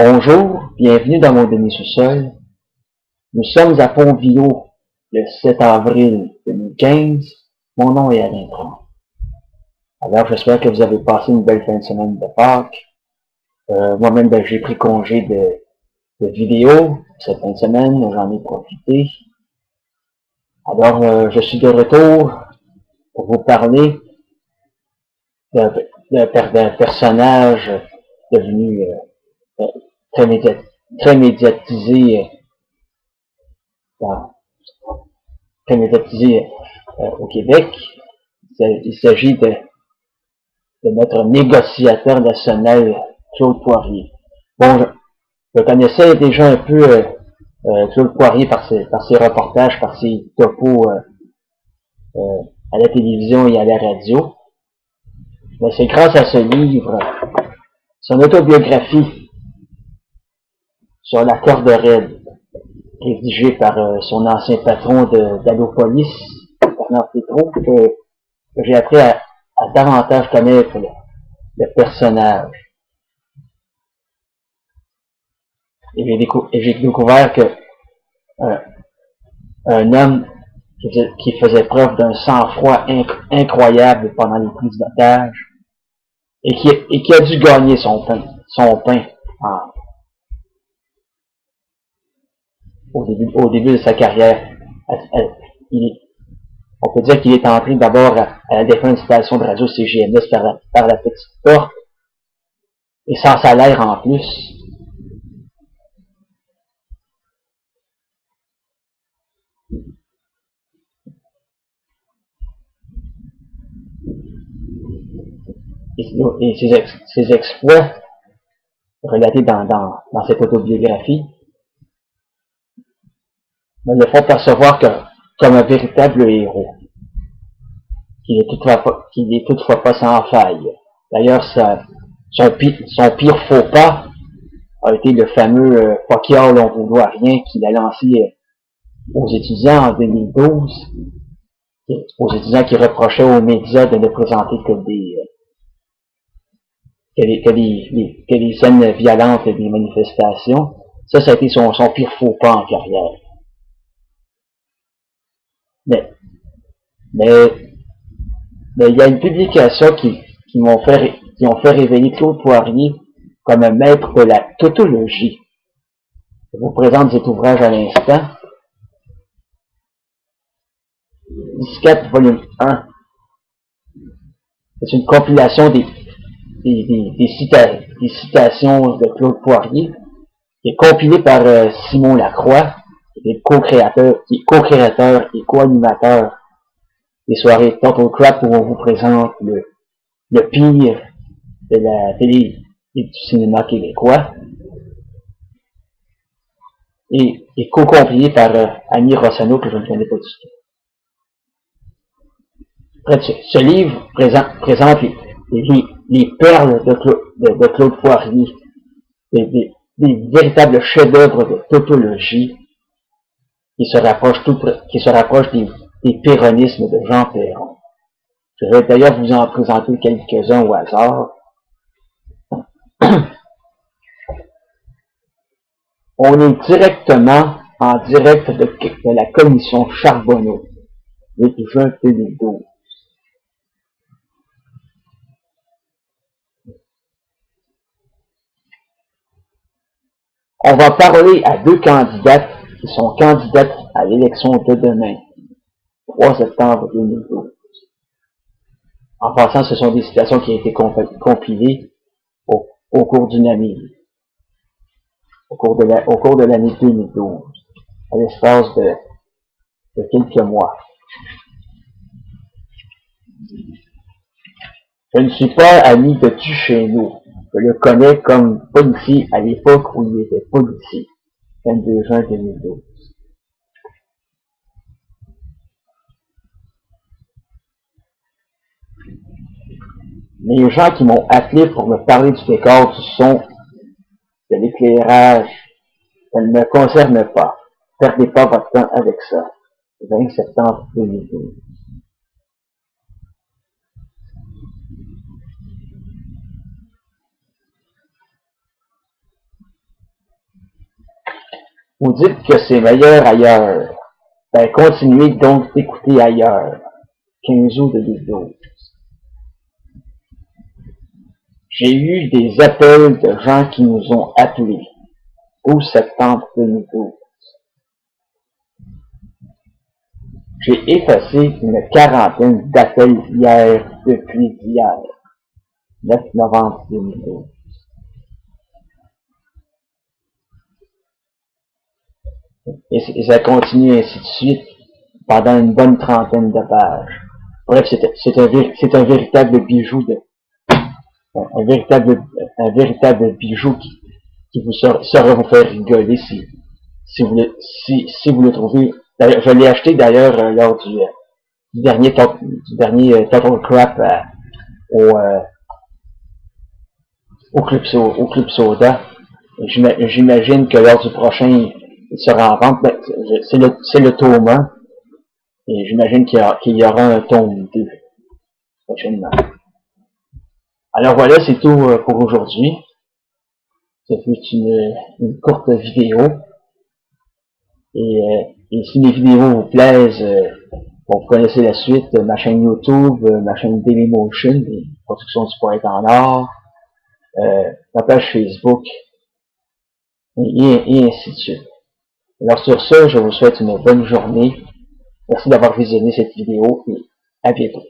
Bonjour, bienvenue dans mon demi-sous-sol. Nous sommes à Pont-Viau le 7 avril 2015. Mon nom est Alain Tran. Alors, j'espère que vous avez passé une belle fin de semaine de Pâques. Moi-même, j'ai pris congé de vidéo cette fin de semaine, j'en ai profité. Alors, je suis de retour pour vous parler d'un personnage devenu très médiatisé, très médiatisé au Québec. Il s'agit de notre négociateur national, Claude Poirier. Bon, je connaissais déjà un peu Claude Poirier par ses reportages, par ses topos à la télévision et à la radio. Mais c'est grâce à ce livre, son autobiographie sur la corde raide, rédigé par son ancien patron d'Allopolis, Bernard Tétrault, que j'ai appris à davantage connaître le personnage. Et j'ai découvert que un homme qui faisait preuve d'un sang-froid incroyable pendant les prises d'otages et qui a dû gagner son pain au début de sa carrière. On peut dire qu'il est entré d'abord à la défunte station de radio CGMS par la petite porte et sans salaire en plus. Et ses exploits relatés dans cette autobiographie me le font percevoir comme un véritable héros, qu'il est toutefois pas sans faille. D'ailleurs, son pire faux pas a été le fameux fuck y'all, on vous doit rien qu'il a lancé aux étudiants en 2012, aux étudiants qui reprochaient aux médias de ne présenter que des scènes violentes et des manifestations. Ça a été son pire faux pas en carrière. Mais il y a une publication qui ont fait révéler Claude Poirier comme un maître de la tautologie. Je vous présente cet ouvrage à l'instant. Disquette volume 1. C'est une compilation des citations de Claude Poirier, qui est compilée par Simon Lacroix, qui est co-créateur et co-animateur des soirées Total Crap où on vous présente le pire de la télé et du cinéma québécois, et co-compilé par Annie Rossano, que je ne connais pas du tout. Ce livre présente les perles de Claude Poirier, des véritables chefs-d'œuvre de tautologie qui se rapprochent des péronismes de Jean Perron. Je vais d'ailleurs vous en présenter quelques-uns au hasard. On est directement en direct de la commission Charbonneau, le juin 2012. On va parler à deux candidates qui sont candidates à l'élection de demain, 3 septembre 2012. En passant, ce sont des citations qui ont été compilées au cours d'une année, au cours de l'année 2012, à l'espace de quelques mois. Je ne suis pas ami de Duchesneau. Je le connais comme policier à l'époque où il était policier, 22 juin 2012. Les gens qui m'ont appelé pour me parler du décor, du son, de l'éclairage, ça ne me concerne pas. Perdez pas votre temps avec ça. 20 septembre 2012. Vous dites que c'est meilleur ailleurs. Ben, continuez donc d'écouter ailleurs. 15 août 2012. J'ai eu des appels de gens qui nous ont appelés. 12 septembre 2012. J'ai effacé une quarantaine d'appels hier depuis hier. 9 novembre 2012. Et ça continue ainsi de suite pendant une bonne trentaine de pages. Bref, c'est un véritable bijou un véritable bijou qui vous saura vous faire rigoler si vous le trouvez. D'ailleurs, je l'ai acheté d'ailleurs lors du dernier Total Crap au Club Soda. J'imagine que lors du prochain, il sera en vente. C'est le tome 1. Et j'imagine qu'il y aura un tome 2 prochainement. Alors voilà, c'est tout pour aujourd'hui. Ça fut une courte vidéo. Et si mes vidéos vous plaisent, bon, vous connaissez la suite, ma chaîne YouTube, ma chaîne Dailymotion, production du poète en or, ma page Facebook, et ainsi de suite. Alors sur ce, je vous souhaite une bonne journée. Merci d'avoir visionné cette vidéo et à bientôt.